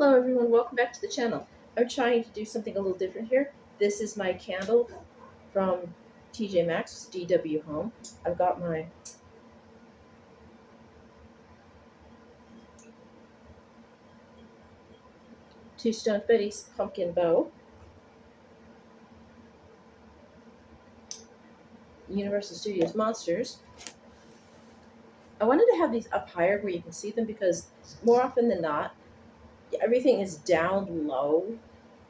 Hello everyone, welcome back to the channel. I'm trying to do something a little different here. This is my candle from TJ Maxx, DW Home. I've got my Two Stone Betty's pumpkin bow, Universal Studios Monsters. I wanted to have these up higher where you can see them because more often than not, everything is down low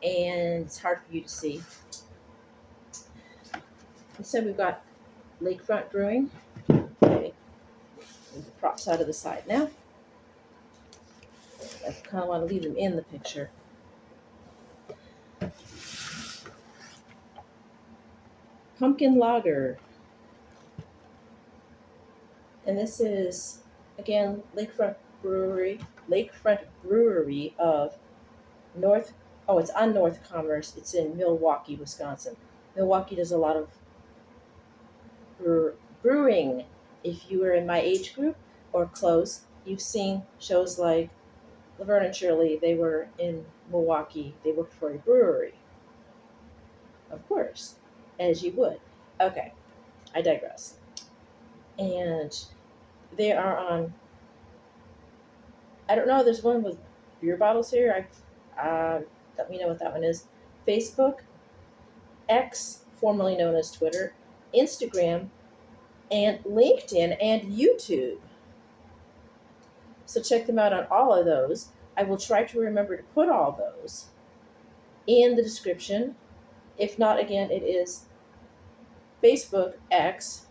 and it's hard for you to see. Instead we've got Lakefront Brewing. Okay, move the props out of the side now. I kind of want to leave them in the picture. Pumpkin Lager. And this is, again, Lakefront Brewery of North, oh, it's on North Commerce. It's in Milwaukee, Wisconsin. Milwaukee does a lot of brewing. If you were in my age group or close, you've seen shows like Laverne and Shirley. They were in Milwaukee. They worked for a brewery. Of course, as you would. Okay, I digress. And they are on, I don't know, there's one with beer bottles here. Let me know what that one is. Facebook, X, formerly known as Twitter, Instagram, and LinkedIn and YouTube. So check them out on all of those. I will try to remember to put all those in the description. If not, again, it is Facebook, X,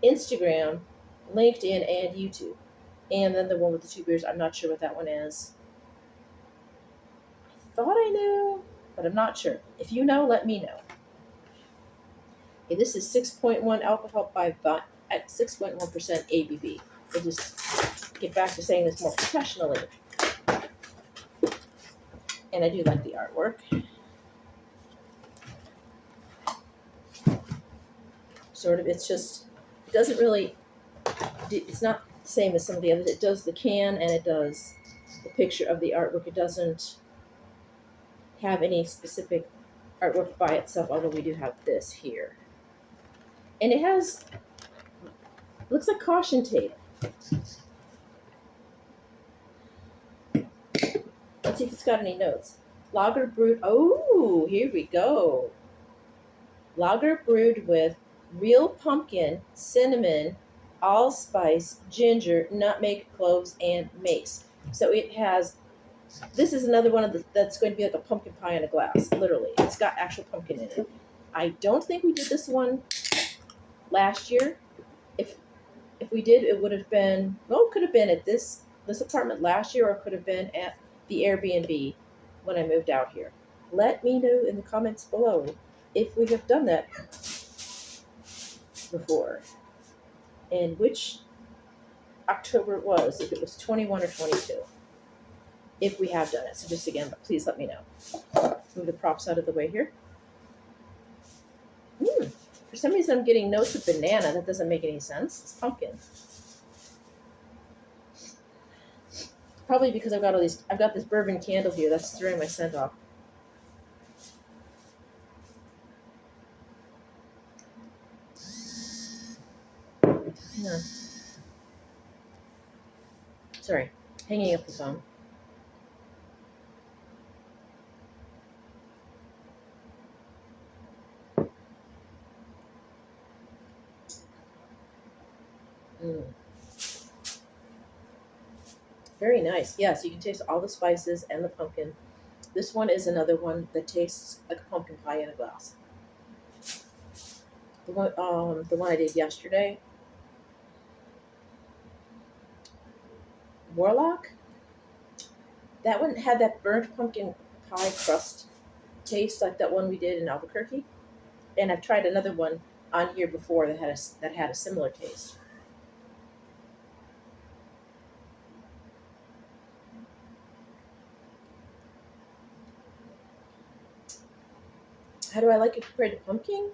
Instagram, LinkedIn, and YouTube. And then the one with the two beers, I'm not sure what that one is. Thought I knew, but I'm not sure. If you know, let me know. Okay, this is 6.1 alcohol at 6.1% ABV. We'll just get back to saying this more professionally. And I do like the artwork. Sort of, it's just, it doesn't really, it's not the same as some of the others. It does the can and it does the picture of the artwork. It doesn't have any specific artwork by itself, although we do have this here. And it has, looks like caution tape. Let's see if it's got any notes. Lager brewed, oh, here we go. Lager brewed with real pumpkin, cinnamon, allspice, ginger, nutmeg, cloves, and mace. So it has, this is another one of the, that's going to be like a pumpkin pie in a glass, literally. It's got actual pumpkin in it. I don't think we did this one last year. If we did, it would have been, well, it could have been at this apartment last year, or it could have been at the Airbnb when I moved out here. Let me know in the comments below if we have done that before and which October it was, if it was 21 or 22, if we have done it. So just again, please let me know. Move the props out of the way here. For some reason I'm getting notes of banana. That doesn't make any sense. It's pumpkin. Probably because I've got this bourbon candle here that's throwing my scent off. Hang on. Sorry, hanging up the phone. Very nice. Yes, you can taste all the spices and the pumpkin. This one is another one that tastes like a pumpkin pie in a glass. The one I did yesterday, Warlock. That one had that burnt pumpkin pie crust taste like that one we did in Albuquerque. And I've tried another one on here before that had a similar taste. How do I like it compared to pumpkin?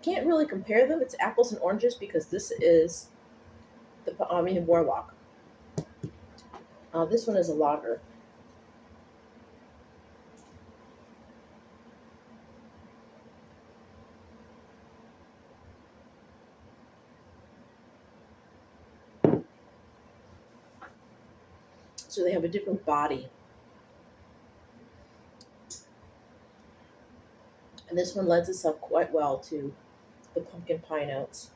Can't really compare them. It's apples and oranges because this is the Warlock. This one is a lager. So they have a different body. And this one lends itself quite well to the pumpkin pie notes.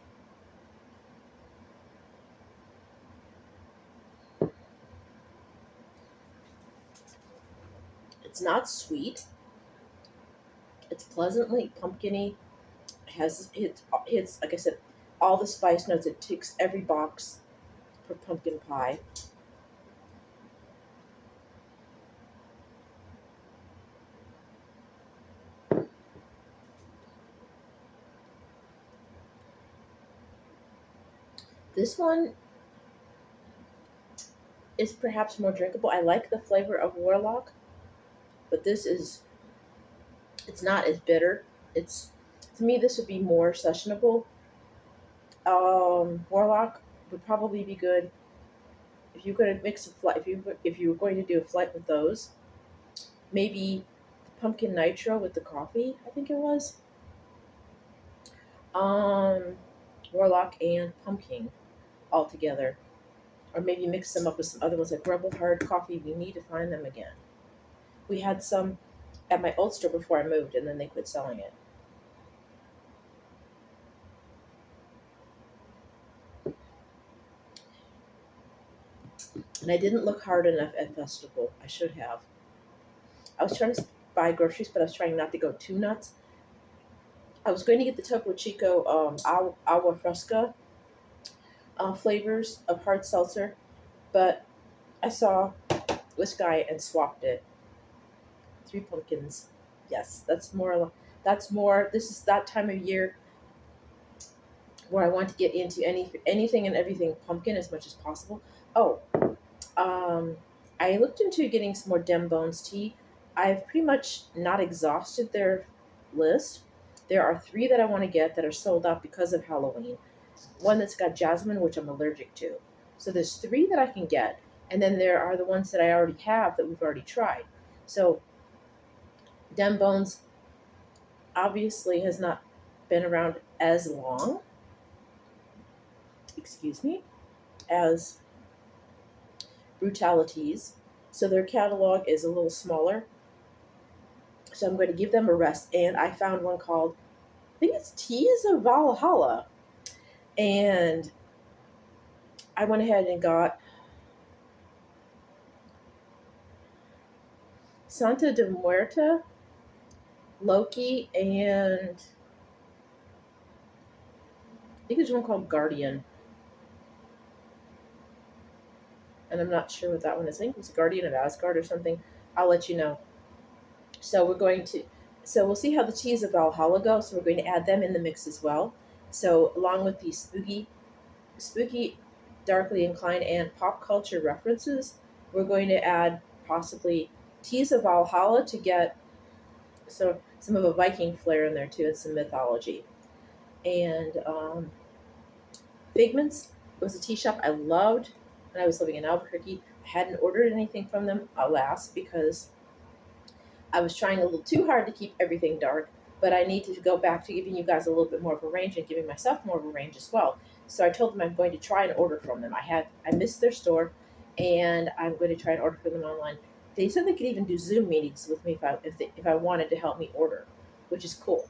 It's not sweet. It's pleasantly pumpkiny. It has it's like I said, all the spice notes. It ticks every box for pumpkin pie. This one is perhaps more drinkable. I like the flavor of Warlock, but this is it's not as bitter. It's to me this would be more sessionable. Warlock would probably be good if you're going to mix a flight. If you were going to do a flight with those, maybe the pumpkin nitro with the coffee. I think it was um, Warlock and pumpkin all together, or maybe mix them up with some other ones like Rebel Hard Coffee. We need to find them again. We had some at my old store before I moved, and then they quit selling it. And I didn't look hard enough at festival. I should have. I was trying to buy groceries, but I was trying not to go too nuts. I was going to get the Topo Chico agua fresca flavors of hard seltzer, but I saw this guy and swapped it. Three pumpkins. Yes, that's more. That's more. This is that time of year where I want to get into anything and everything pumpkin as much as possible. Oh, um, I looked into getting some more Dem Bones tea. I've pretty much not exhausted their list. There are three that I want to get that are sold out because of Halloween. One that's got jasmine, which I'm allergic to. So there's three that I can get, and then there are the ones that I already have that we've already tried. So Dem Bones obviously has not been around as long, excuse me, as Brutalities. So their catalog is a little smaller. So I'm going to give them a rest. And I found one called, I think it's Teas of Valhalla. And I went ahead and got Santa de Muerta, Loki, and I think there's one called Guardian. And I'm not sure what that one is. I think it was Guardian of Asgard or something. I'll let you know. So we're going to, so we'll see how the Teas of Valhalla go. So we're going to add them in the mix as well. So along with the spooky, darkly inclined, and pop culture references, we're going to add possibly Teas of Valhalla to get some of a Viking flair in there too, and some mythology. And Figments was a tea shop I loved when I was living in Albuquerque. I hadn't ordered anything from them, alas, because I was trying a little too hard to keep everything dark, but I need to go back to giving you guys a little bit more of a range and giving myself more of a range as well. So I told them I'm going to try and order from them. I missed their store, and I'm going to try and order from them online. They said they could even do Zoom meetings with me if I wanted to help me order, which is cool.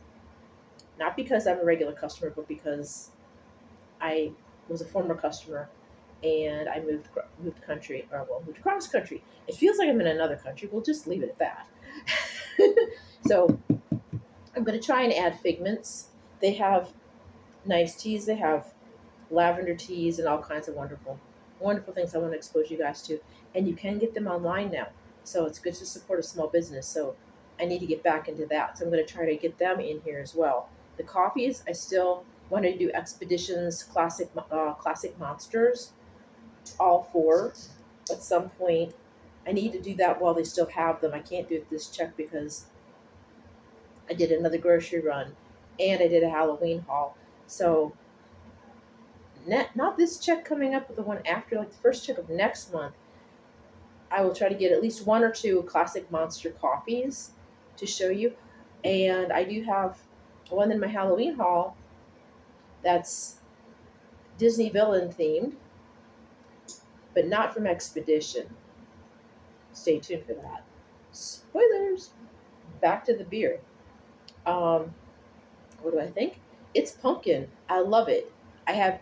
Not because I'm a regular customer, but because I was a former customer and I moved country, or well, moved across country. It feels like I'm in another country. We'll just leave it at that. So I'm going to try and add Figments. They have nice teas. They have lavender teas and all kinds of wonderful things I want to expose you guys to. And you can get them online now. So it's good to support a small business. So I need to get back into that. So I'm going to try to get them in here as well. The coffees, I still want to do Expeditions, classic monsters, all four. At some point, I need to do that while they still have them. I can't do it this check because I did another grocery run and I did a Halloween haul. So not this check coming up, but the one after, like the first check of next month. I will try to get at least one or two classic monster coffees to show you. And I do have one in my Halloween haul that's Disney villain themed, but not from Expedition. Stay tuned for that. Spoilers. Back to the beer. Um, what do I think? It's pumpkin. I love it. I have,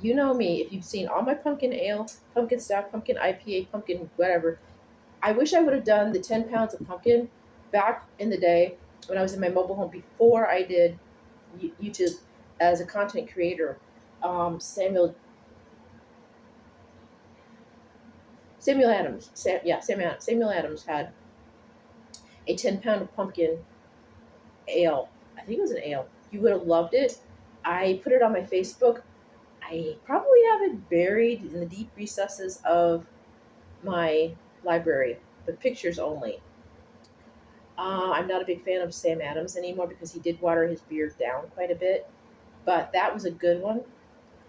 you know me, if you've seen all my pumpkin ale, pumpkin stout, pumpkin IPA, pumpkin whatever, I wish I would have done the 10 pounds of pumpkin back in the day when I was in my mobile home before I did YouTube as a content creator. Samuel Adams, Samuel Adams had a 10 pound of pumpkin ale. I think it was an ale. You would have loved it. I put it on my Facebook. I probably have it buried in the deep recesses of my library, but pictures only. I'm not a big fan of Sam Adams anymore because he did water his beard down quite a bit, but that was a good one.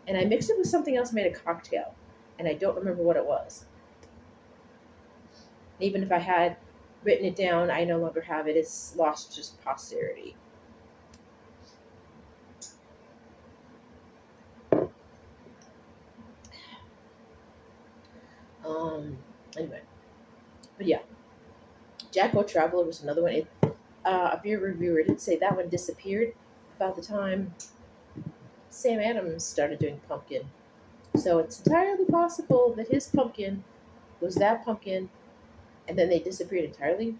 And I mixed it with something else, made a cocktail, and I don't remember what it was. Even if I had written it down, I no longer have it. It's lost just posterity. Um, anyway, but yeah, Jacko Traveler was another one. A beer reviewer did say that one disappeared about the time Sam Adams started doing pumpkin. So it's entirely possible that his pumpkin was that pumpkin and then they disappeared entirely.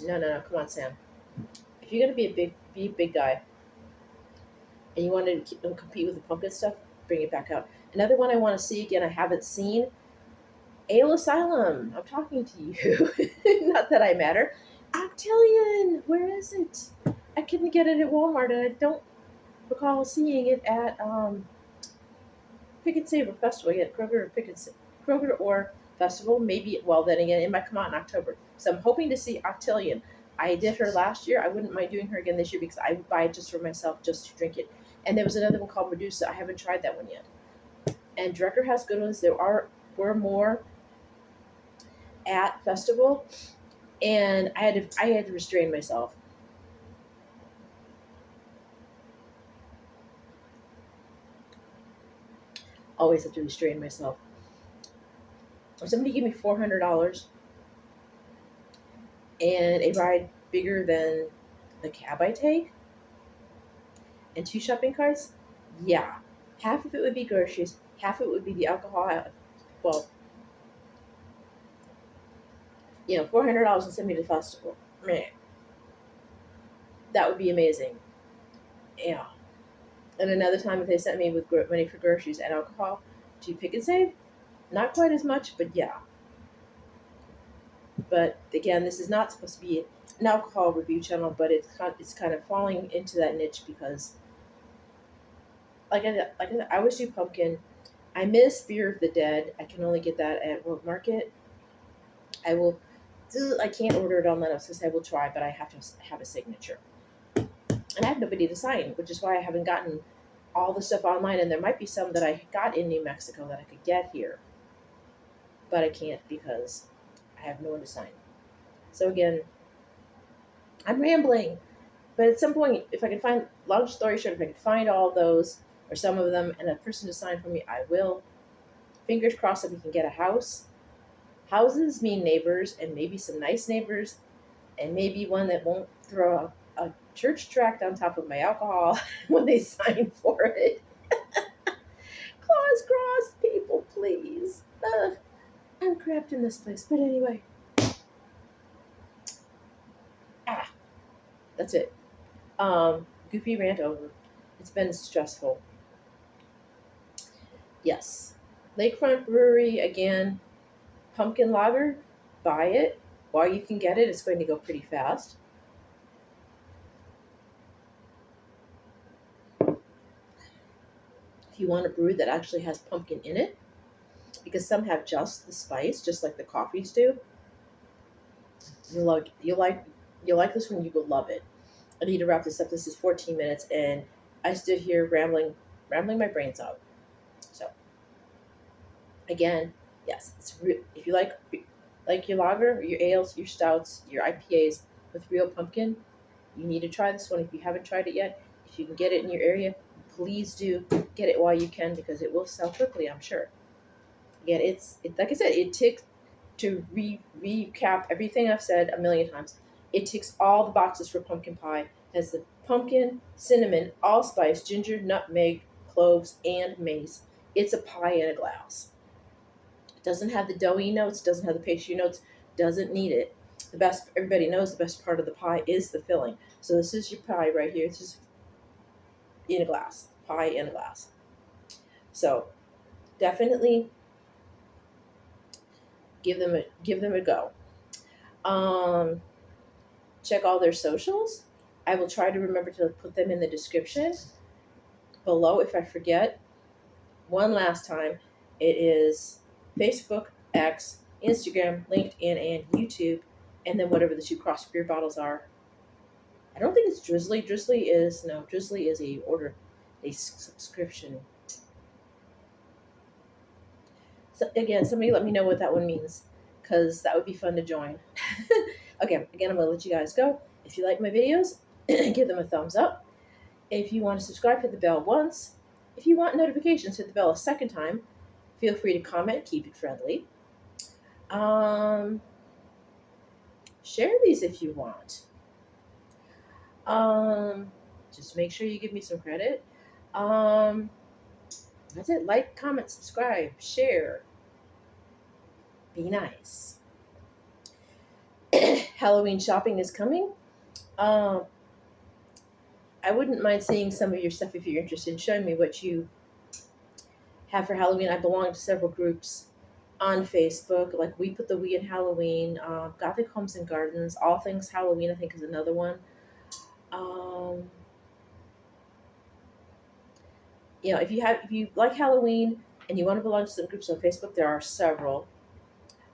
No, no, no. Come on, Sam. If you're gonna be a big guy, and you want to compete with the pumpkin stuff, bring it back out. Another one I want to see again. I haven't seen Ale Asylum. I'm talking to you. Not that I matter. Octillion. Where is it? I couldn't get it at Walmart, and I don't recall seeing it at Pick and Save or Festival yet. Kroger or Festival. Maybe. Well, then again, it might come out in October. So I'm hoping to see Octillion. I did her last year. I wouldn't mind doing her again this year because I would buy it just for myself, just to drink it. And there was another one called Medusa. I haven't tried that one yet. And Drecker has good ones. Were more at Festival, and I had to restrain myself. Always have to restrain myself. If somebody gave me $400 and a ride bigger than the cab I take and two shopping carts, yeah, half of it would be groceries, half of it would be the alcohol. Well, $400 and send me to the festival. Man, that would be amazing. Yeah. And another time, if they sent me with money for groceries and alcohol to Pick and Save, not quite as much, but yeah. But again, this is not supposed to be an alcohol review channel, but it's kind of falling into that niche because, I always do pumpkin. I miss Beer of the Dead. I can only get that at World Market. I will. I can't order it online. I was going to say I will try, but I have to have a signature, and I have nobody to sign, which is why I haven't gotten all the stuff online. And there might be some that I got in New Mexico that I could get here, but I can't because I have no one to sign. So again, I'm rambling. But at some point, if I can find, long story short, if I can find all those or some of them and a person to sign for me, I will. Fingers crossed that we can get a house. Houses mean neighbors and maybe some nice neighbors and maybe one that won't throw a church tract on top of my alcohol when they sign for it. Claws crossed, people, please. I'm cramped in this place. But anyway. That's it. Goofy rant over. It's been stressful. Yes. Lakefront Brewery, again, pumpkin lager. Buy it while you can get it. It's going to go pretty fast. If you want a brew that actually has pumpkin in it, because some have just the spice, just like the coffees do, you'll like this one. You will love it. I need to wrap this up. This is 14 minutes, and I stood here rambling my brains out. So again, yes, if you like like your lager, your ales, your stouts, your IPAs with real pumpkin, you need to try this one if you haven't tried it yet. If you can get it in your area, please do get it while you can because it will sell quickly, I'm sure. Again, like I said, it ticks to recap everything I've said a million times. It ticks all the boxes for pumpkin pie. It has the pumpkin, cinnamon, allspice, ginger, nutmeg, cloves, and mace. It's a pie in a glass. It doesn't have the doughy notes, doesn't have the pastry notes, doesn't need it. The best, everybody knows the best part of the pie is the filling. So this is your pie right here. This is in a glass, pie in a glass. So definitely give them a go. Um, check all their socials. I will try to remember to put them in the description below if I forget. One last time, it is Facebook, X, Instagram, LinkedIn, and YouTube, and then whatever the two cross beer bottles are. I don't think it's Drizzly. Drizzly is a subscription. So again, somebody let me know what that one means, because that would be fun to join. Okay, again, I'm gonna let you guys go. If you like my videos, give them a thumbs up. If you want to subscribe, hit the bell once. If you want notifications, hit the bell a second time. Feel free to comment, keep it friendly. Um, share these if you want. Just make sure you give me some credit. That's it. Like, comment, subscribe, share. Be nice. Halloween shopping is coming. I wouldn't mind seeing some of your stuff if you're interested. Showing me what you have for Halloween. I belong to several groups on Facebook. Like We Put the We in Halloween, Gothic Homes and Gardens, All Things Halloween, I think is another one. If you like Halloween and you want to belong to some groups on Facebook, there are several.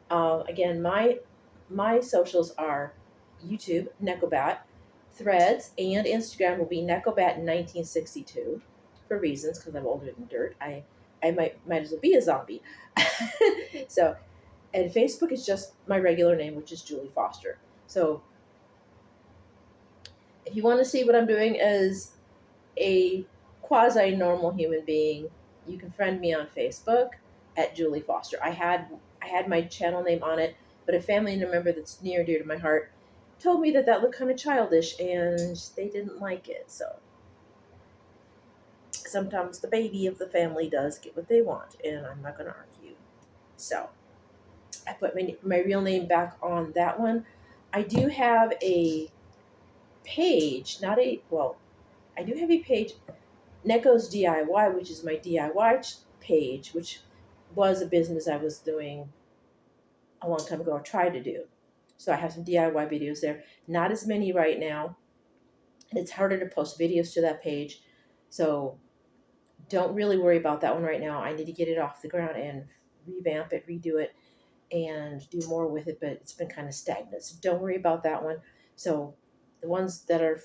Again, my socials are YouTube, Necobat, Threads, and Instagram will be Necobat1962 for reasons because I'm older than dirt. I might as well be a zombie. So, and Facebook is just my regular name, which is Julie Foster. So, if you want to see what I'm doing as a quasi normal human being, you can friend me on Facebook at Julie Foster. I had my channel name on it, but a family member that's near and dear to my heart told me that looked kind of childish and they didn't like it. So sometimes the baby of the family does get what they want, and I'm not going to argue. So I put my real name back on that one. I do have a page, I do have a page, Neco's DIY, which is my DIY page, which was a business I was doing a long time ago, or tried to do. So I have some DIY videos there. Not as many right now. It's harder to post videos to that page. So don't really worry about that one right now. I need to get it off the ground and revamp it, redo it, and do more with it, but it's been kind of stagnant. So don't worry about that one. So the ones that are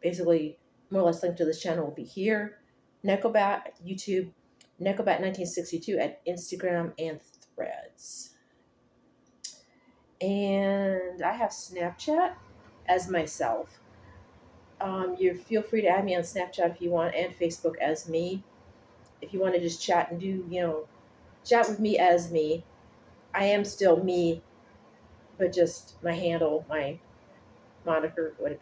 basically more or less linked to this channel will be here, Necobat, YouTube, Necobat1962 at Instagram and Threads. And I have Snapchat as myself. You feel free to add me on Snapchat if you want, and Facebook as me. If you want to just chat and chat with me as me. I am still me, but just my handle, my moniker, whatever,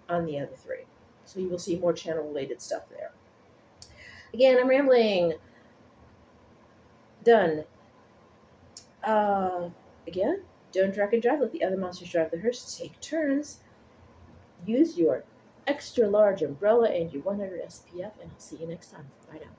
on the other three. So you will see more channel-related stuff there. Again, I'm rambling. Done. Again, don't drink and drive. Let the other monsters drive the hearse. Take turns. Use your extra large umbrella and your 100 SPF, and I'll see you next time. Bye now.